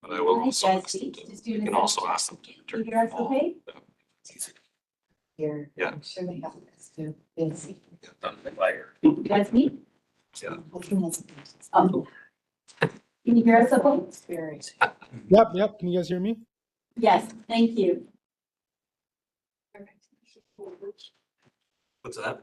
But I will Hi, also ask Jesse. them to, Just do you this can up. also ask them to Can turn you hear us on. okay? It's easy. Here. Yeah. I'm sure they have this too. Yes. Get done later. You guys meet? Yeah. Oh. Can you hear us okay? Yep. Can you guys hear me? Yes, thank you. What's that?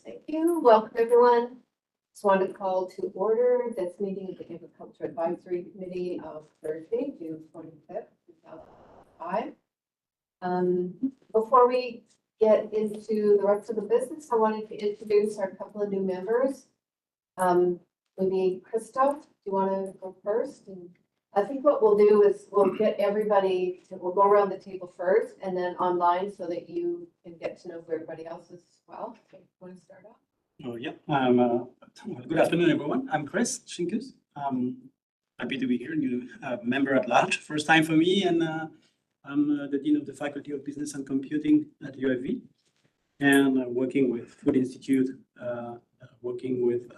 Thank you. Welcome, everyone. Just wanted to call to order this meeting of the Agriculture Advisory Committee of Thursday, June 25th, 2005. Before we get into the rest of the business, I wanted to introduce our couple of new members. Maybe Christoph, do you want to go first? And I think what we'll do is we'll get everybody, we'll go around the table first and then online so that you can get to know who everybody else is as well. So, want to start off? Oh, yeah. Good afternoon, everyone. I'm Chris Shinkus. Happy to be here, new member at large, first time for me, and I'm the Dean of the Faculty of Business and Computing at UFV, and working with Food Institute, working with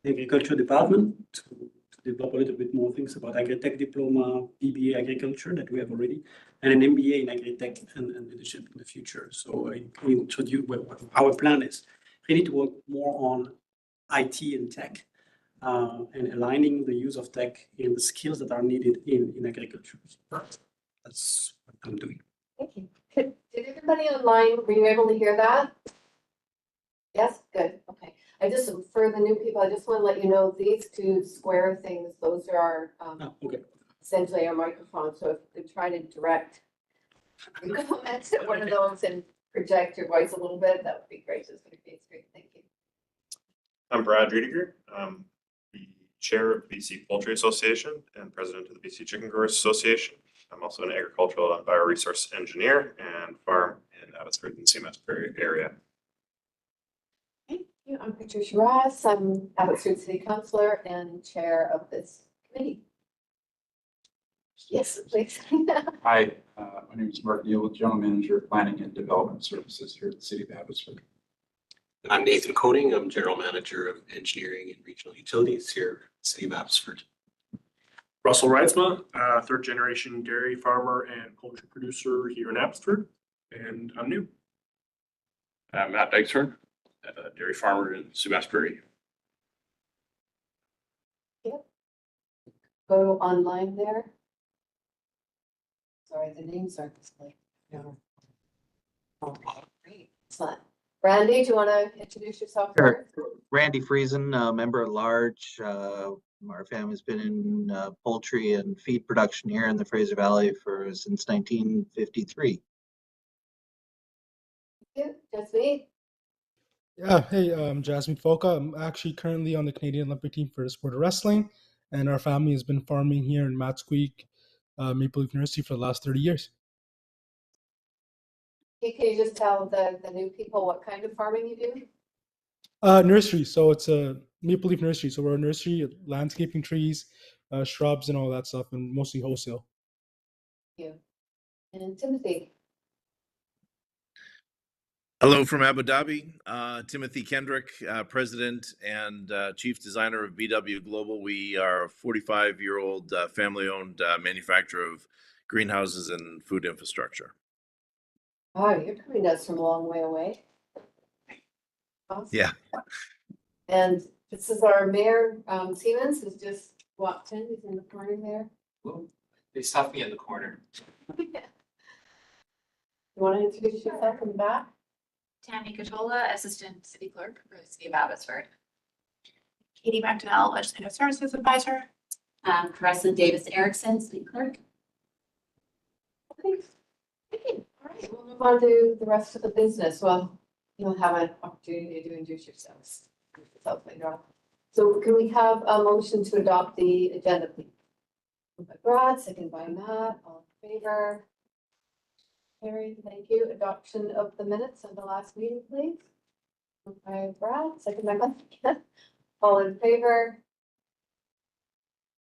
the Agriculture Department to develop a little bit more things about Agri-Tech diploma, BBA Agriculture that we have already, and an MBA in Agri-Tech and leadership in the future. So I introduce what our plan is. Really to work more on IT and tech and aligning the use of tech in the skills that are needed in agriculture. That's what I'm doing. Thank you. Did everybody online, were you able to hear that? Yes, good, okay. For the new people, I just want to let you know, these two square things, those are our, Okay. essentially our microphone. So if you could try to direct your comments at one of those and project your voice a little bit, that would be great. Just for the case, great, thank you. I'm Brad Riediger. I'm the chair of the BC Poultry Association and president of the BC Chicken Growers Association. I'm also an agricultural and bioresource engineer and farm in Abbotsford and Abbotsford area. Thank you. I'm Patricia Ross. I'm Abbotsford City Councilor and chair of this committee. Yes, please. Hi, my name is Mark Neal, General Manager of Planning and Development Services here at the City of Abbotsford. I'm Nathan Koning. I'm General Manager of Engineering and Regional Utilities here at the City of Abbotsford. Russell Reitzma, third generation dairy farmer and poultry producer here in Abbotsford, and I'm new. Matt Dykeshorn, dairy farmer in Abbotsford. Yep. Go online there. Sorry, the names aren't displayed. No. Oh, great. Excellent. Randy, do you want to introduce yourself? Sure. Randy Friesen, member at large. Our family's been in poultry and feed production here in the Fraser Valley since 1953. Thank you. Just me. Yeah. Hey, I'm Jasmine Foka. I'm actually currently on the Canadian Olympic team for the sport of wrestling, and our family has been farming here in Matsqueak, Maple Leaf University for the last 30 years. Can you just tell the new people what kind of farming you do? Nursery. So it's a maple leaf nursery. So we're a nursery, landscaping trees, shrubs, and all that stuff, and mostly wholesale. You. And Timothy, Hello from Abu Dhabi. Timothy Kendrick, President and Chief Designer of BW Global. We are a 45-year-old family-owned manufacturer of greenhouses and food infrastructure. oh, you're coming to us from a long way away. Awesome. Yeah. And this is our mayor, Siemens, who's just walked in, he's in the corner there. Well, they stopped me in the corner. You want to introduce yourself in the back? Tammy Catola, Assistant City Clerk for the City of Abbotsford. Katie McDonnell, Legislative Services Advisor. Carissa Davis Erickson, City Clerk. Okay. All right, we'll move on to the rest of the business. Well, you'll have an opportunity to introduce yourselves later on. So can we have a motion to adopt the agenda, please? Moved by Brad, second by Matt, all in favor? Carried, thank you. Adoption of the minutes of the last meeting, please. Moved by Brad, second by Matt. All in favor?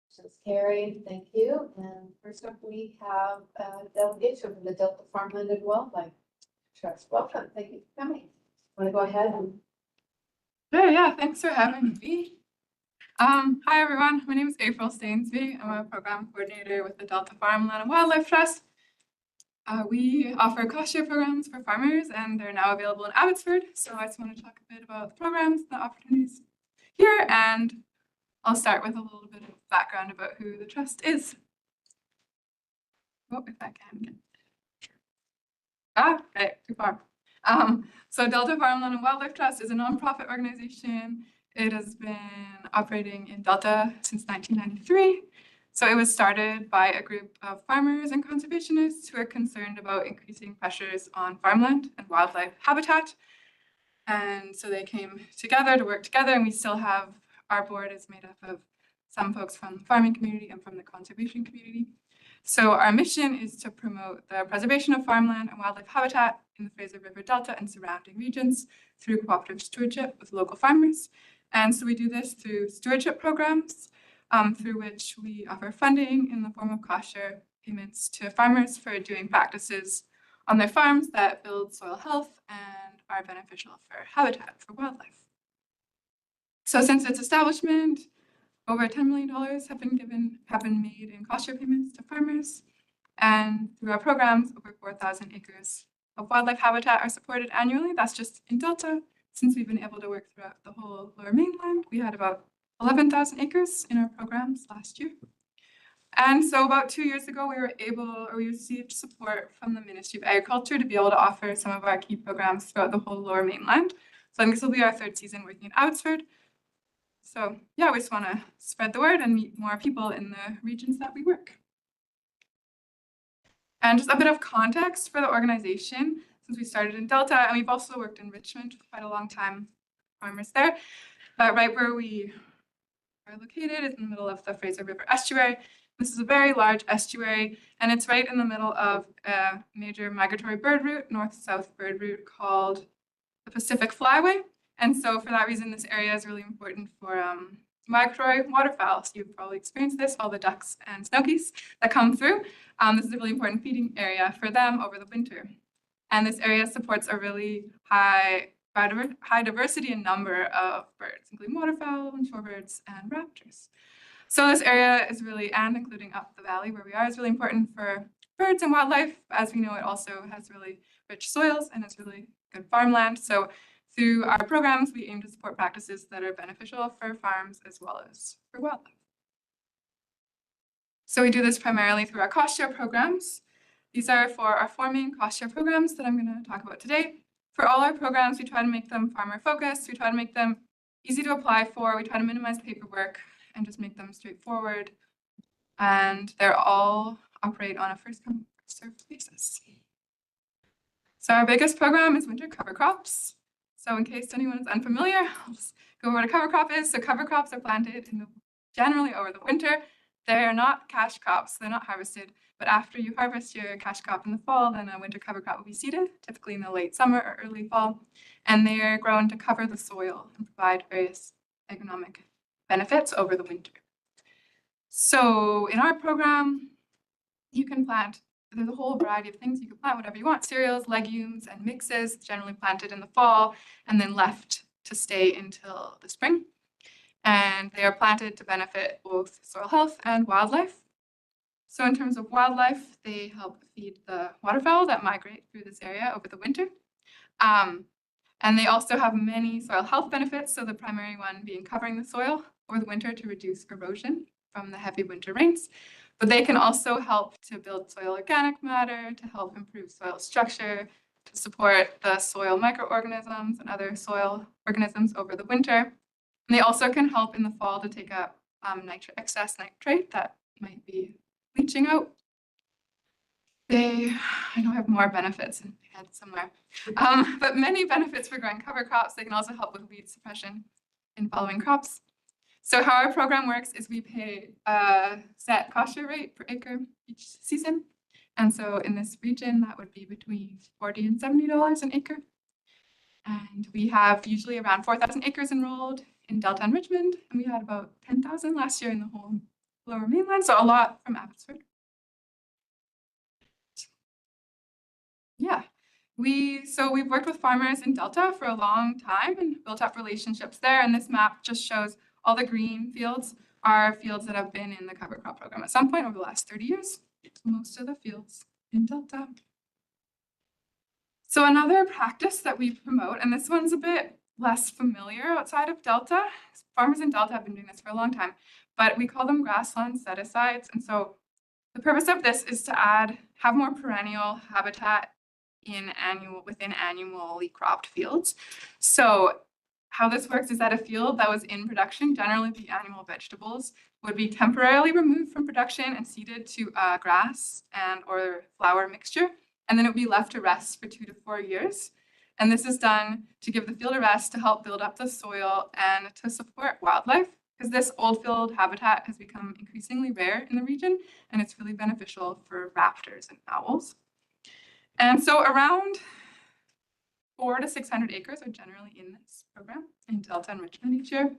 Motion's carried, thank you. And first up, we have a delegation from the Delta Farmland and Wildlife Trust. Welcome, thank you for coming. Want to go ahead and Sure, yeah, thanks for having me. Hi everyone, my name is April Stainsby. I'm a program coordinator with the Delta Farmland and Wildlife Trust. We offer cost share programs for farmers and they're now available in Abbotsford. So I just want to talk a bit about the programs, the opportunities here, and I'll start with a little bit of background about who the trust is. Oh, if I can get. Okay, too far. So Delta Farmland and Wildlife Trust is a nonprofit organization. It has been operating in Delta since 1993. So it was started by a group of farmers and conservationists who are concerned about increasing pressures on farmland and wildlife habitat. And so they came together to work together, and we still have, our board is made up of some folks from the farming community and from the conservation community. So our mission is to promote the preservation of farmland and wildlife habitat in the Fraser River Delta and surrounding regions through cooperative stewardship with local farmers. And so we do this through stewardship programs, through which we offer funding in the form of cost share payments to farmers for doing practices on their farms that build soil health and are beneficial for habitat for wildlife. So since its establishment, over $10 million have been made in cost share payments to farmers. And through our programs, over 4,000 acres of wildlife habitat are supported annually. That's just in Delta. Since we've been able to work throughout the whole Lower Mainland, we had about 11,000 acres in our programs last year. And so about 2 years ago, we received support from the Ministry of Agriculture to be able to offer some of our key programs throughout the whole Lower Mainland. So I think this will be our third season working in Abbotsford. So yeah, we just want to spread the word and meet more people in the regions that we work. And just a bit of context for the organization, since we started in Delta, and we've also worked in Richmond for quite a long time, farmers there. But right where we are located is in the middle of the Fraser River estuary. This is a very large estuary, and it's right in the middle of a major migratory bird route, north-south bird route called the Pacific Flyway. And so for that reason, this area is really important for migratory waterfowl. So you've probably experienced this, all the ducks and snow geese that come through. This is a really important feeding area for them over the winter. And this area supports a really high diversity and number of birds, including waterfowl and shorebirds and raptors. So this area is really, and including up the valley where we are, is really important for birds and wildlife. As we know, it also has really rich soils and it's really good farmland. So through our programs, we aim to support practices that are beneficial for farms as well as for wildlife. So we do this primarily through our cost share programs. These are for our forming cost share programs that I'm going to talk about today. For all our programs, we try to make them farmer focused. We try to make them easy to apply for. We try to minimize paperwork and just make them straightforward. And they're all operate on a first come, first served basis. So our biggest program is winter cover crops. So in case anyone is unfamiliar, I'll just go over what a cover crop is. So cover crops are planted generally over the winter. They're not cash crops, they're not harvested, but after you harvest your cash crop in the fall, then a winter cover crop will be seeded, typically in the late summer or early fall, and they're grown to cover the soil and provide various economic benefits over the winter. So in our program, you can plant, there's a whole variety of things. You can plant whatever you want, cereals, legumes, and mixes, generally planted in the fall and then left to stay until the spring. And they are planted to benefit both soil health and wildlife. So in terms of wildlife, they help feed the waterfowl that migrate through this area over the winter. And they also have many soil health benefits. So the primary one being covering the soil over the winter to reduce erosion from the heavy winter rains. But they can also help to build soil organic matter, to help improve soil structure, to support the soil microorganisms and other soil organisms over the winter. And they also can help in the fall to take up excess nitrate that might be leaching out. I know I have more benefits in my head somewhere, but many benefits for growing cover crops. They can also help with weed suppression in following crops. So how our program works is we pay a set cost share rate per acre each season. And so in this region, that would be between $40 and $70 an acre. And we have usually around 4,000 acres enrolled in Delta and Richmond, and we had about 10,000 last year in the whole Lower Mainland, so a lot from Abbotsford. Yeah, we've worked with farmers in Delta for a long time and built up relationships there. And this map just shows all the green fields are fields that have been in the cover crop program at some point over the last 30 years. So most of the fields in Delta. So another practice that we promote, and this one's a bit less familiar outside of Delta. Farmers in Delta have been doing this for a long time, but we call them grassland set-asides. And so the purpose of this is to have more perennial habitat within annually cropped fields. So how this works is that a field that was in production, generally the annual vegetables, would be temporarily removed from production and seeded to grass or flower mixture, and then it would be left to rest for 2 to 4 years. And this is done to give the field a rest, to help build up the soil and to support wildlife, because this old field habitat has become increasingly rare in the region, and it's really beneficial for raptors and owls. And so around 400 to 600 acres are generally in this program in Delta and Richmond each year.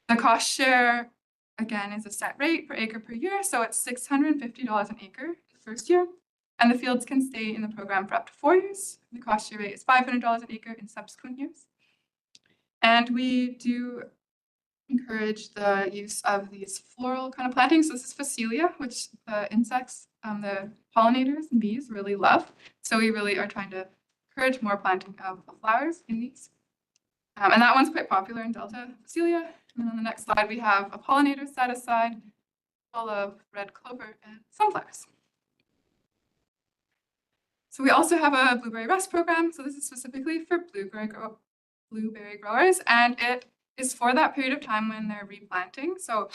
The cost share, again, is a set rate per acre per year. So it's $650 an acre the first year. And the fields can stay in the program for up to 4 years. The cost share rate is $500 an acre in subsequent years. And we do encourage the use of these floral kind of plantings. So this is Phacelia, which the insects, the pollinators and bees really love. So we really are trying to encourage more planting of flowers in these. And that one's quite popular in Delta, Phacelia. And then on the next slide, we have a pollinator set aside full of red clover and sunflowers. So we also have a blueberry rest program. So this is specifically for blueberry growers, and it is for that period of time when they're replanting. So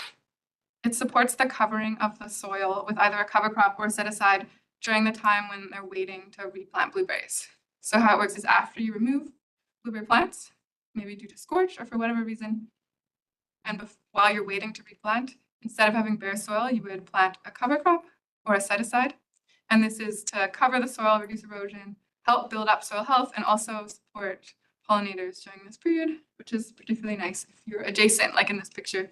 it supports the covering of the soil with either a cover crop or set aside during the time when they're waiting to replant blueberries. So how it works is after you remove blueberry plants, maybe due to scorch or for whatever reason, and while you're waiting to replant, instead of having bare soil, you would plant a cover crop or a set aside. And this is to cover the soil, reduce erosion, help build up soil health, and also support pollinators during this period, which is particularly nice if you're adjacent, like in this picture,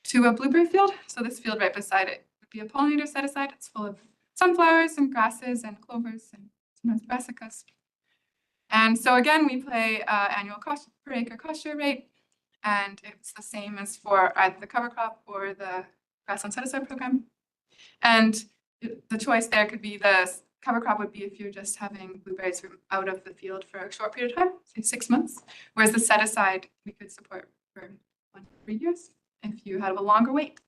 to a blueberry field. So this field right beside it would be a pollinator set aside. It's full of sunflowers and grasses and clovers and sometimes brassicas. And so again, we pay annual cost per acre cost share rate, and it's the same as for either the cover crop or the grassland set aside program. And the choice there could be the cover crop would be if you're just having blueberries from out of the field for a short period of time, say 6 months, whereas the set aside we could support for 1 to 3 years if you have a longer wait.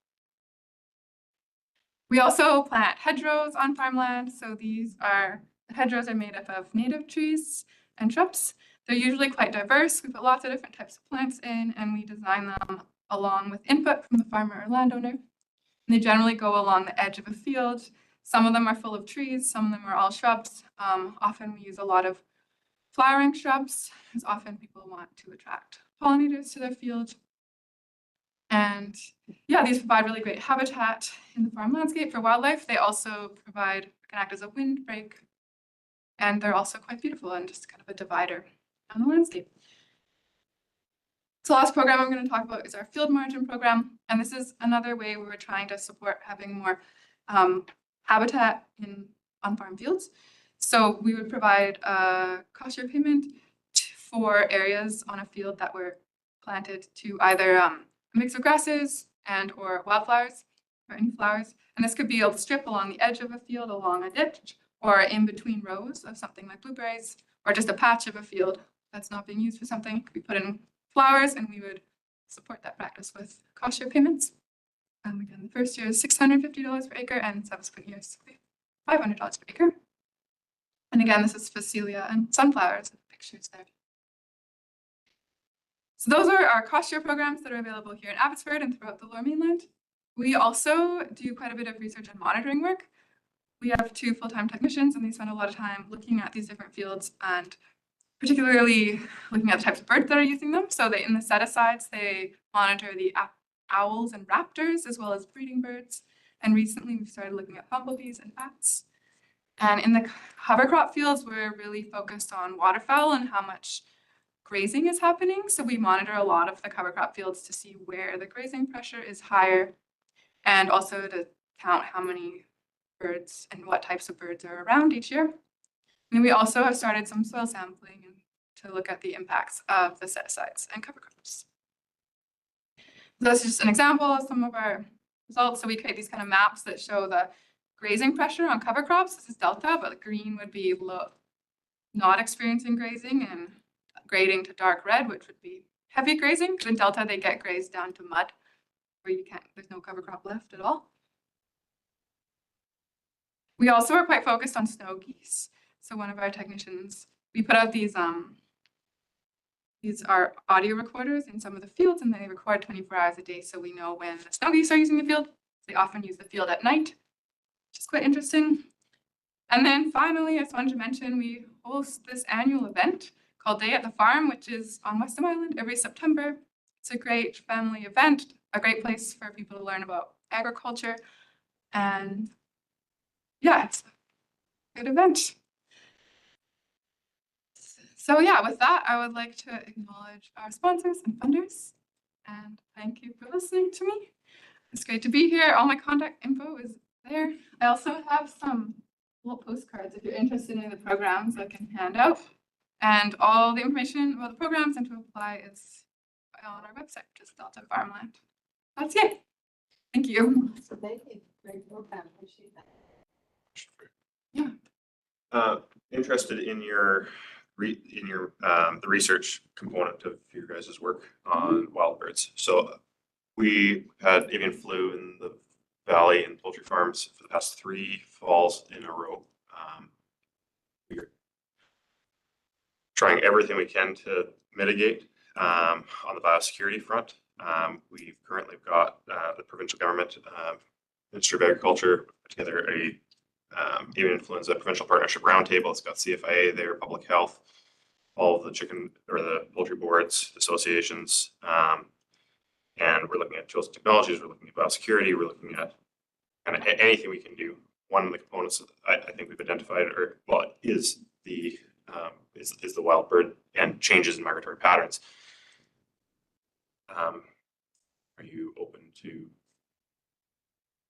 We also plant hedgerows on farmland. So the hedgerows are made up of native trees and shrubs. They're usually quite diverse. We put lots of different types of plants in, and we design them along with input from the farmer or landowner. And they generally go along the edge of a field. Some of them are full of trees, some of them are all shrubs. Often we use a lot of flowering shrubs, because often people want to attract pollinators to their field. And yeah, these provide really great habitat in the farm landscape for wildlife. They also can act as a windbreak, and they're also quite beautiful and just kind of a divider on the landscape. So last program I'm going to talk about is our field margin program. And this is another way where we're trying to support having more habitat on farm fields. So we would provide a cost share payment for areas on a field that were planted to either a mix of grasses and or wildflowers or any flowers. And this could be a strip along the edge of a field, along a ditch, or in between rows of something like blueberries, or just a patch of a field that's not being used for something. It could be put in flowers, and we would support that practice with cost share payments. Again, the first year is $650 per acre, and subsequent years $500 per acre. And again, this is Phacelia and sunflowers, pictures there. So those are our cost share programs that are available here in Abbotsford and throughout the Lower Mainland. We also do quite a bit of research and monitoring work. We have 2 full-time technicians, and they spend a lot of time looking at these different fields and particularly looking at the types of birds that are using them. So in the set-asides, they monitor the owls and raptors, as well as breeding birds. And recently, we've started looking at bumblebees and bats. And in the cover crop fields, we're really focused on waterfowl and how much grazing is happening. So we monitor a lot of the cover crop fields to see where the grazing pressure is higher, and also to count how many birds and what types of birds are around each year. And we also have started some soil sampling to look at the impacts of the set-asides and cover crops. So this is just an example of some of our results. So we create these kind of maps that show the grazing pressure on cover crops. This is delta, but green would be low, not experiencing grazing, and grading to dark red, which would be heavy grazing. In delta, they get grazed down to mud, where there's no cover crop left at all. We also are quite focused on snow geese. So one of our technicians, we put out these are audio recorders in some of the fields, and they record 24 hours a day, so we know when the snow geese are using the field. They often use the field at night, which is quite interesting. And then finally, I just wanted to mention, we host this annual event called Day at the Farm, which is on Weston Island every September. It's a great family event, a great place for people to learn about agriculture. And yeah, it's a good event. So yeah, with that, I would like to acknowledge our sponsors and funders, and thank you for listening to me. It's great to be here. All my contact info is there. I also have some little postcards if you're interested in the programs I can hand out, and all the information about the programs and to apply is on our website, which is Delta Farmland. That's it. Thank you. So thank you. Great program. Appreciate that. Yeah. Interested in the research component of your guys' work on wild birds. So we had avian flu in the valley and poultry farms for the past 3 falls in a row. We're trying everything we can to mitigate on the biosecurity front. We've currently got the provincial government, Ministry of Agriculture, put together a avian influenza provincial partnership roundtable. It's got CFIA there, public health, all of the chicken or the poultry boards, associations, and we're looking at tools and technologies. We're looking at biosecurity. We're looking at kind of anything we can do. One of the components that I think we've identified, is the wild bird and changes in migratory patterns. Are you open to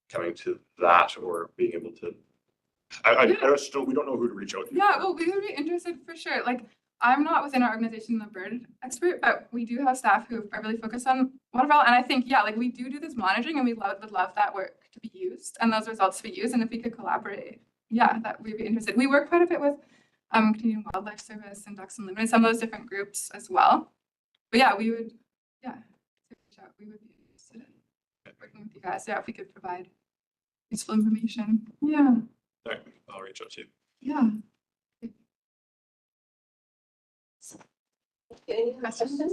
coming to that or being able to? We don't know who to reach out to. Yeah, well, we would be interested for sure. Like, I'm not within our organization the bird expert, but we do have staff who are really focused on waterfowl. And I think, yeah, like we do this monitoring, and we would love that work to be used and those results to be used. And if we could collaborate, yeah, that we'd be interested. We work quite a bit with Canadian Wildlife Service and Ducks Unlimited, some of those different groups as well. But yeah, we would, yeah, we would be interested in working with you guys. Yeah, if we could provide useful information. Yeah. All right, I'll reach out to you. Yeah. Any questions? I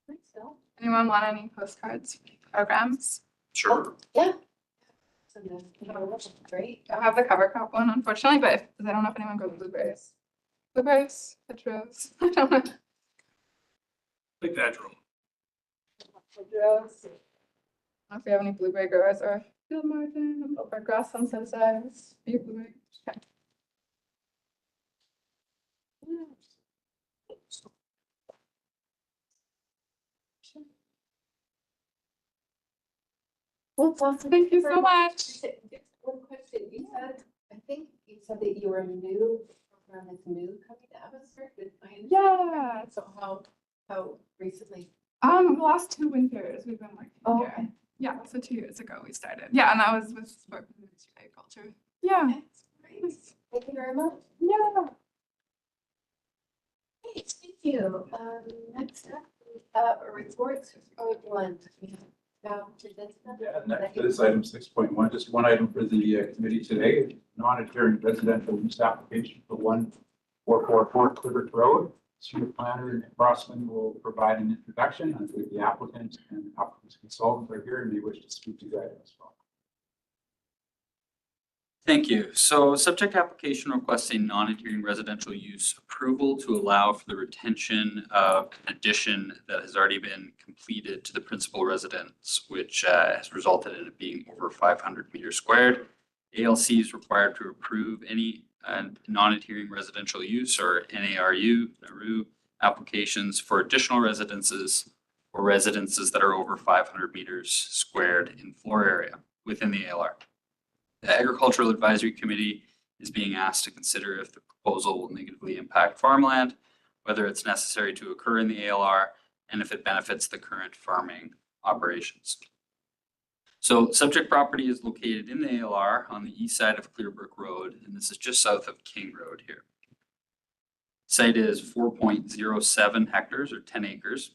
think so. Anyone want any postcards, programs? Sure. Yeah. Great. I have the cover crop one, unfortunately, but I don't know if anyone grows blueberries. Blueberries, hedgerows. I don't know. Like that, Jerome. Drills. I don't know if we have any blueberry growers or field margin, or grass on some sides. Blueberry. Okay. Well, it's awesome. Thank you so much. Just one question, you said, I think you said that you were new, program is new coming to Abbotsford with my. Yeah. So how recently? The last 2 winters we've been working Oh, here. okay. Yeah, so 2 years ago we started. Yeah, and that was with sport and agriculture. Yeah. Great. Thank you very much. Yeah. Great, thank you. Next up, reports of one. Yeah, next to this item 6.1, just one item for the committee today, non-adhering residential use application for 1444 Clifford Road. Senior planner Rossman will provide an introduction. I believe the applicant and the applicant's consultant are here and they wish to speak to that as well. Thank you. So subject application requesting non-adhering residential use approval to allow for the retention of an addition that has already been completed to the principal residence, which has resulted in it being over 500 meters squared. ALC is required to approve any non-adhering residential use or NARU applications for additional residences or residences that are over 500 meters squared in floor area within the ALR. The Agricultural Advisory Committee is being asked to consider if the proposal will negatively impact farmland, whether it's necessary to occur in the ALR, and if it benefits the current farming operations. So subject property is located in the ALR on the east side of Clearbrook Road, and this is just south of King Road here. Site is 4.07 hectares or 10 acres,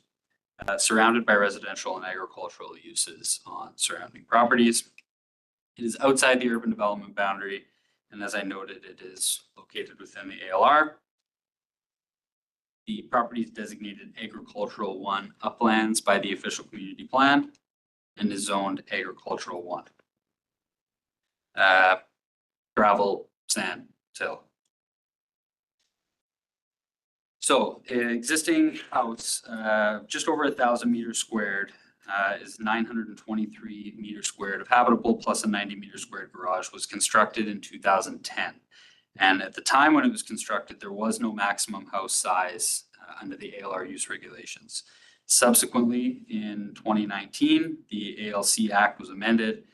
surrounded by residential and agricultural uses on surrounding properties. It is outside the urban development boundary, and as I noted, it is located within the ALR. The property is designated Agricultural 1 uplands by the official community plan and is zoned Agricultural 1. Gravel, sand, till. So existing house, just over 1,000 meters squared, is 923 meters squared of habitable plus a 90 meter squared garage, was constructed in 2010. And at the time when it was constructed, there was no maximum house size under the ALR use regulations. Subsequently, in 2019, the ALC Act was amended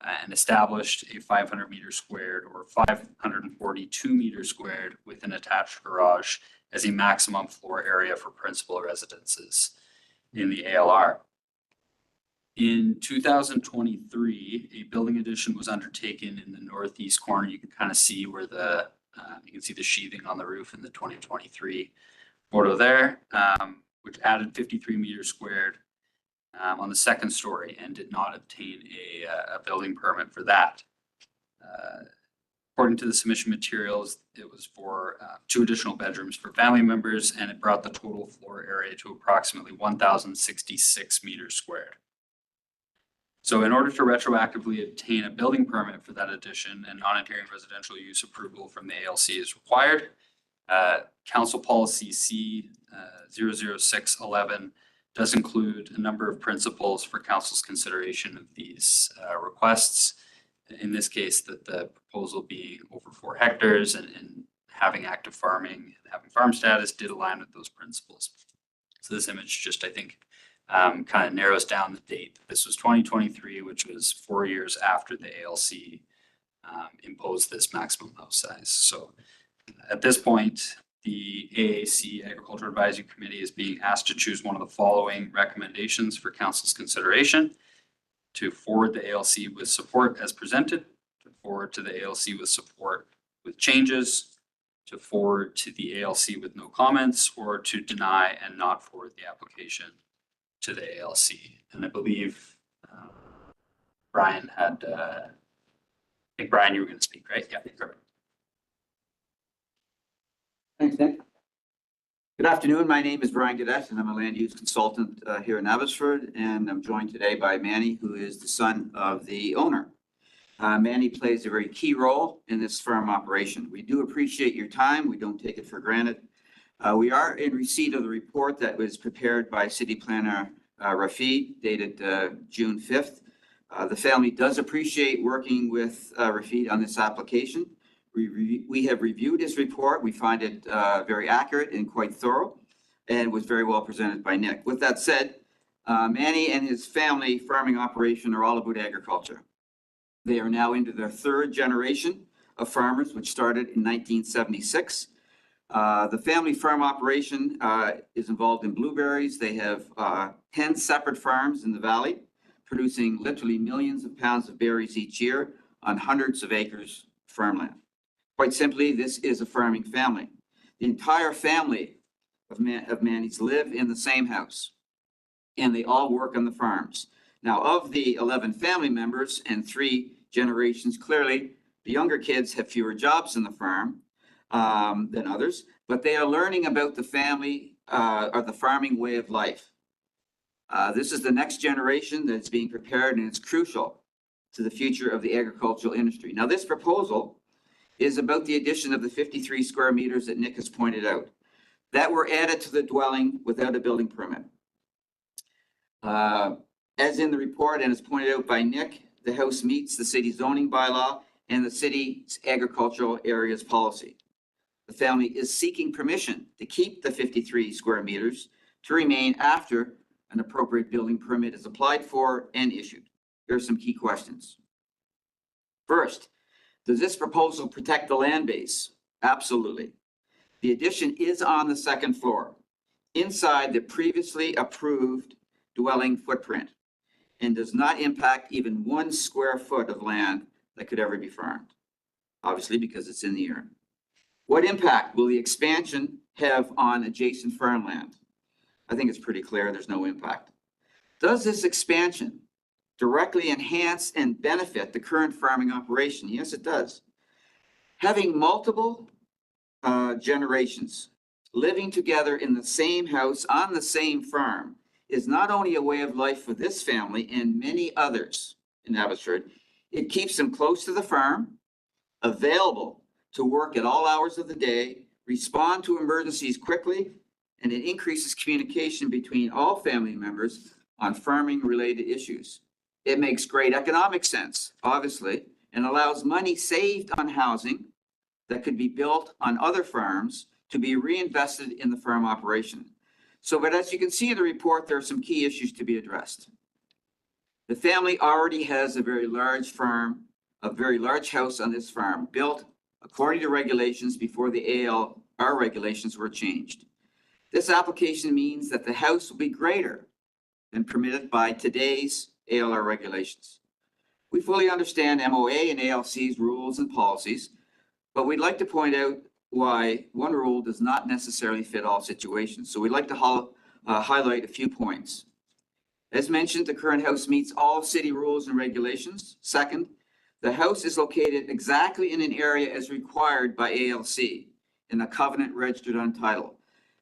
and established a 500 meter squared or 542 meters squared with an attached garage as a maximum floor area for principal residences in the ALR. In 2023, a building addition was undertaken in the northeast corner. You can kind of see where you can see the sheathing on the roof in the 2023 photo there, which added 53 meters squared on the second story and did not obtain a building permit for that. According to the submission materials, it was for 2 additional bedrooms for family members, and it brought the total floor area to approximately 1,066 meters squared. So in order to retroactively obtain a building permit for that addition, and non-adhering residential use approval from the ALC is required. Council Policy C 00611 does include a number of principles for council's consideration of these requests. In this case, that the proposal being over 4 hectares and having active farming and having farm status did align with those principles. So this image just, I think, kind of narrows down the date. This was 2023, which was 4 years after the ALC imposed this maximum house size. So at this point, the AAC Agricultural Advisory Committee is being asked to choose one of the following recommendations for council's consideration: to forward the ALC with support as presented, to forward to the ALC with support with changes, to forward to the ALC with no comments, or to deny and not forward the application to the ALC. And I believe Brian had, I think Brian, you were going to speak, right? Yeah, perfect. Thanks, Nick. Good afternoon. My name is Brian Gadet, and I'm a land use consultant here in Abbotsford. And I'm joined today by Manny, who is the son of the owner. Manny plays a very key role in this farm operation. We do appreciate your time. We don't take it for granted. We are in receipt of the report that was prepared by City Planner Rafid, dated June 5th. The family does appreciate working with Rafid on this application. We have reviewed his report. We find it very accurate and quite thorough, and was very well presented by Nick. With that said, Manny and his family farming operation are all about agriculture. They are now into their third generation of farmers, which started in 1976. The family farm operation is involved in blueberries. They have 10 separate farms in the valley, producing literally millions of pounds of berries each year on hundreds of acres of farmland. Quite simply, this is a farming family. The entire family of Manny's live in the same house, and they all work on the farms. Now, of the 11 family members and 3 generations, clearly the younger kids have fewer jobs in the farm than others, but they are learning about the family or the farming way of life. This is the next generation that's being prepared, and it's crucial to the future of the agricultural industry. Now, this proposal is about the addition of the 53 square meters that Nick has pointed out that were added to the dwelling without a building permit. As in the report and as pointed out by Nick, the house meets the city zoning bylaw and the city's agricultural areas policy. The family is seeking permission to keep the 53 square meters to remain after an appropriate building permit is applied for and issued. Here are some key questions. First, does this proposal protect the land base? Absolutely. The addition is on the second floor, inside the previously approved dwelling footprint, and does not impact even 1 square foot of land that could ever be farmed, obviously because it's in the air. What impact will the expansion have on adjacent farmland? I think it's pretty clear there's no impact. Does this expansion directly enhance and benefit the current farming operation? Yes, it does. Having multiple generations living together in the same house on the same farm is not only a way of life for this family and many others in Abbotsford, it keeps them close to the farm, available to work at all hours of the day, respond to emergencies quickly, and it increases communication between all family members on farming-related issues. It makes great economic sense, obviously, and allows money saved on housing that could be built on other farms to be reinvested in the farm operation. So, but as you can see in the report, there are some key issues to be addressed. The family already has a very large farm, a very large house on this farm, built according to regulations before the ALR regulations were changed. This application means that the house will be greater than permitted by today's ALR regulations. We fully understand MOA and ALC's rules and policies, but we'd like to point out why one rule does not necessarily fit all situations. So we'd like to highlight a few points. As mentioned, the current house meets all city rules and regulations. Second, the house is located exactly in an area as required by ALC in a covenant registered on title.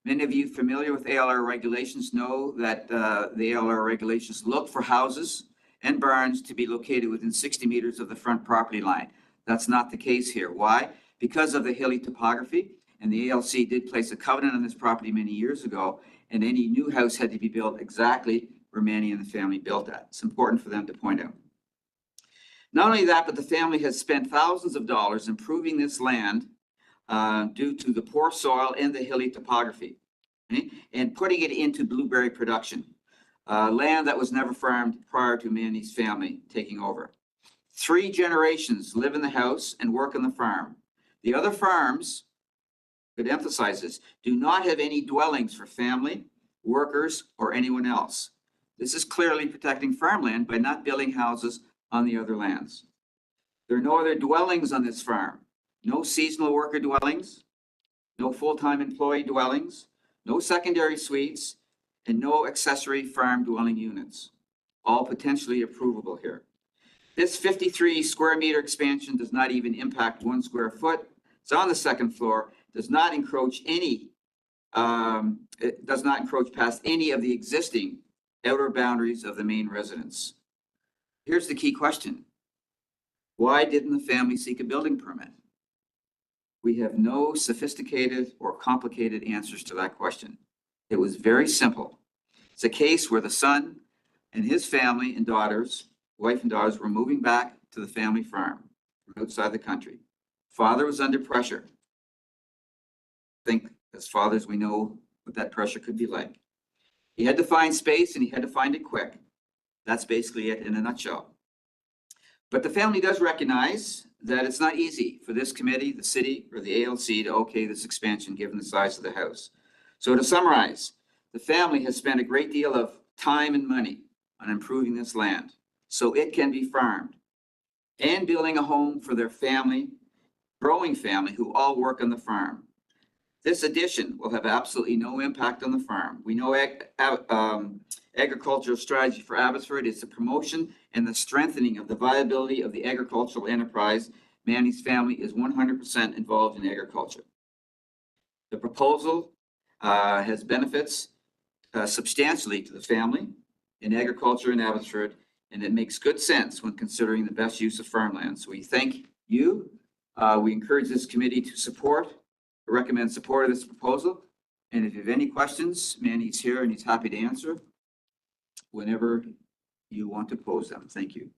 Many of you familiar with ALR regulations know that the ALR regulations look for houses and barns to be located within 60 meters of the front property line. That's not the case here. Why? Because of the hilly topography, and the ALC did place a covenant on this property many years ago, and any new house had to be built exactly where Manny and the family built at. It's important for them to point out. Not only that, but the family has spent thousands of dollars improving this land due to the poor soil and the hilly topography, okay, and putting it into blueberry production, land that was never farmed prior to Manny's family taking over. 3 generations live in the house and work on the farm. The other farms, could emphasize this, do not have any dwellings for family, workers, or anyone else. This is clearly protecting farmland by not building houses on the other lands. There are no other dwellings on this farm. No seasonal worker dwellings, no full-time employee dwellings, no secondary suites, and no accessory farm dwelling units. All potentially approvable here. This 53 square meter expansion does not even impact 1 square foot. It's on the second floor, does not encroach any, it does not encroach past any of the existing outer boundaries of the main residence. Here's the key question. Why didn't the family seek a building permit? We have no sophisticated or complicated answers to that question. It was very simple. It's a case where the son and his family and daughters, wife and daughters, were moving back to the family farm from outside the country. Father was under pressure. I think as fathers, we know what that pressure could be like. He had to find space and he had to find it quick. That's basically it in a nutshell. But the family does recognize that it's not easy for this committee, the city, or the ALC to okay this expansion given the size of the house. So to summarize, the family has spent a great deal of time and money on improving this land so it can be farmed and building a home for their family, growing family who all work on the farm. This addition will have absolutely no impact on the farm. We know agricultural strategy for Abbotsford is the promotion and the strengthening of the viability of the agricultural enterprise. Manny's family is 100% involved in agriculture. The proposal has benefits substantially to the family in agriculture in Abbotsford, and it makes good sense when considering the best use of farmland. So we thank you. We encourage this committee to recommend support of this proposal. And if you have any questions, Manny's here and he's happy to answer whenever you want to pose them. Thank you.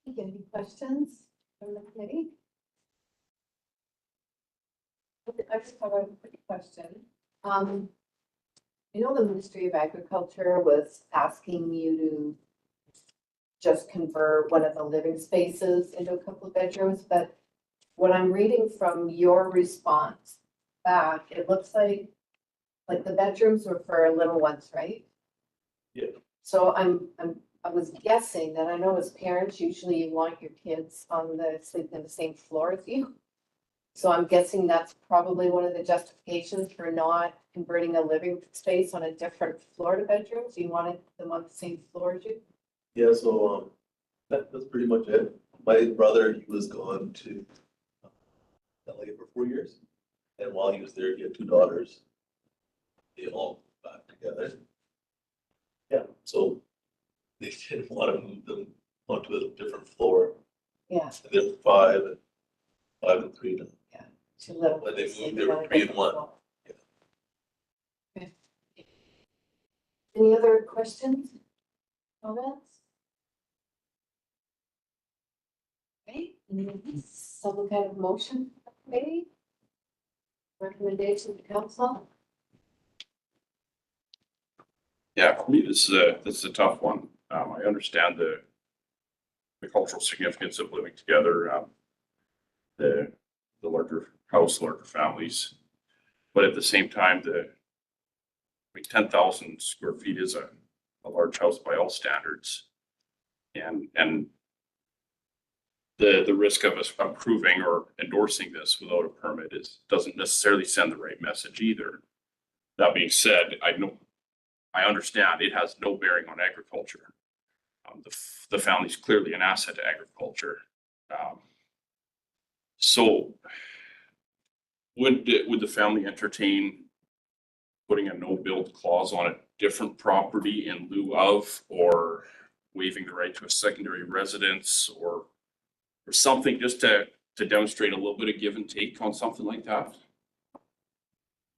Any questions from the committee? I just have a quick question. You know, the Ministry of Agriculture was asking you to just convert one of the living spaces into a couple of bedrooms, but what I'm reading from your response back, it looks like the bedrooms were for little ones, right? Yeah. So I was guessing that I know as parents, usually you want your kids sleeping on the same floor as you. So I'm guessing that's probably one of the justifications for not converting a living space on a different floor to bedrooms. You wanted them on the same floor as you? Yeah, so that's pretty much it. My brother, he was gone to LA for 4 years. And while he was there, he had 2 daughters. They all got back together. Yeah, so they didn't want to move them onto a different floor. Yeah. And they're 5 and 3 now. Yeah. Too little. When they moved, they were 3 and 1. Yeah. Okay. Any other questions? Comments? Okay, some kind of motion, maybe? Recommendation to council? Yeah, for me, this is a tough one. I understand the cultural significance of living together, the larger house, larger families. But at the same time, 10,000 square feet is a large house by all standards. And the risk of us approving or endorsing this without a permit doesn't necessarily send the right message either. That being said, I understand it has no bearing on agriculture. The family's clearly an asset to agriculture. So would the family entertain putting a no-build clause on a different property in lieu of, or waiving the right to a secondary residence, or something just to demonstrate a little bit of give and take on something like that?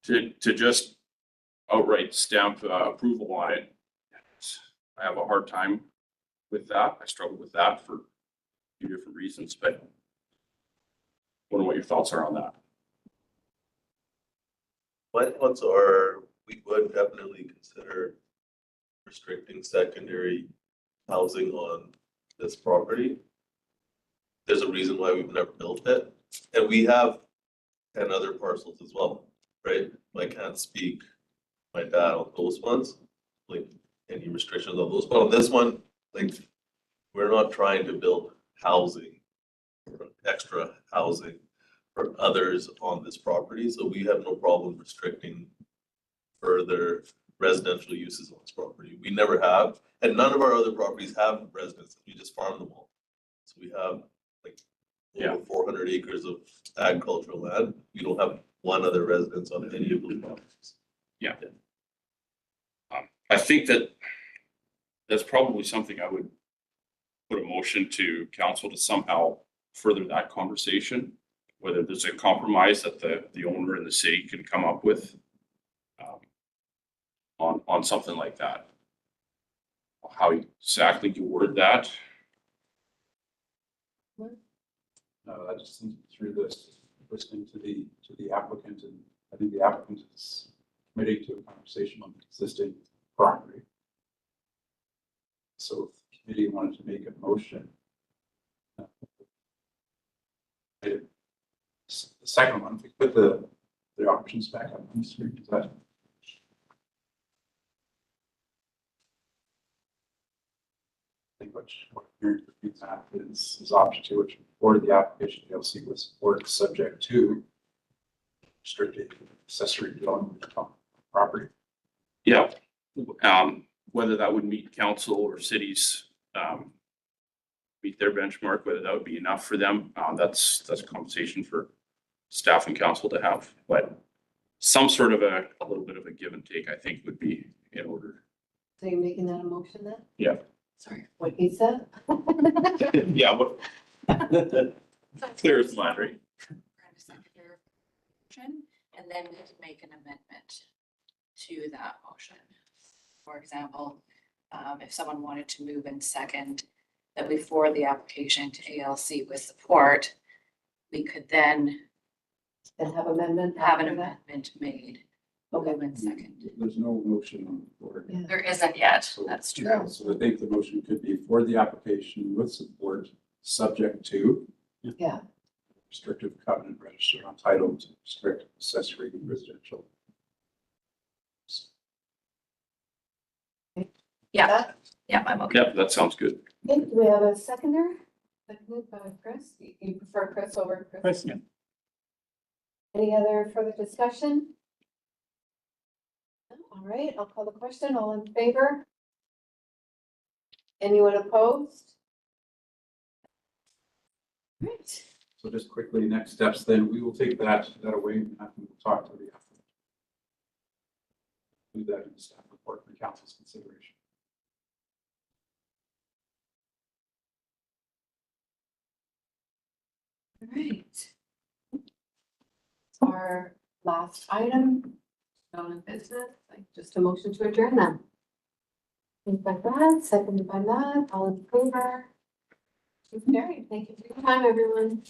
To just outright stamp approval on it, I have a hard time with that. I struggle with that for a few different reasons, but I wonder what your thoughts are on that. My thoughts are, we would definitely consider restricting secondary housing on this property. There's a reason why we've never built it. And we have 10 other parcels as well, right? I can't speak my dad on those ones, like any restrictions on those. But on this one, like, we're not trying to build housing or extra housing for others on this property. So we have no problem restricting further residential uses on this property. We never have, and none of our other properties have residences. We just farm them all. So we have like over 400 acres of agricultural land. We don't have one other residence on any of those properties. Yeah. I think that's probably something I would put a motion to council to somehow further that conversation, whether there's a compromise that the owner and the city can come up with on something like that. How exactly you word that? I just think through this, listening to the applicant, and I think the applicant is committing to a conversation on the existing property. So if the committee wanted to make a motion. The second one, if we put the options back up on the screen, is that? I think what you're at is option 2, which for the application DLC with support subject to restricted accessory dwelling on property. Yeah. Whether that would meet council or cities, meet their benchmark, whether that would be enough for them. That's a conversation for staff and council to have, but some sort of a little bit of a give and take, I think, would be in order. So you're making that a motion then? Yeah. Sorry, what he said? Yeah, but clear as mud, right? And then we could make an amendment to that motion. For example, if someone wanted to move in second, that we forward the application to ALC with support, we could then And have amendment. have an after that? amendment made. Move in second. There's no motion on the floor. Yeah. There isn't yet, So- that's Yeah, true. so I think the motion could be for the application with support, subject to Yeah, restrictive covenant registered on title to restrict accessory residential. Yeah, yeah, I'm okay. Yep, that sounds good. okay, do we have a seconder? Seconded by Chris, you prefer Chris over Chris? Chris, yeah. Any other further discussion? No? All right, I'll call the question, all in favor? Anyone opposed? Right. So just quickly, next steps, then we will take that away and we'll talk to the applicant. Do that in the staff report for council's consideration. All right. Our last item, on business, like just a motion to adjourn them. Moved by Brad, seconded by Matt, all in favor. Carried. Thank you for your time, everyone.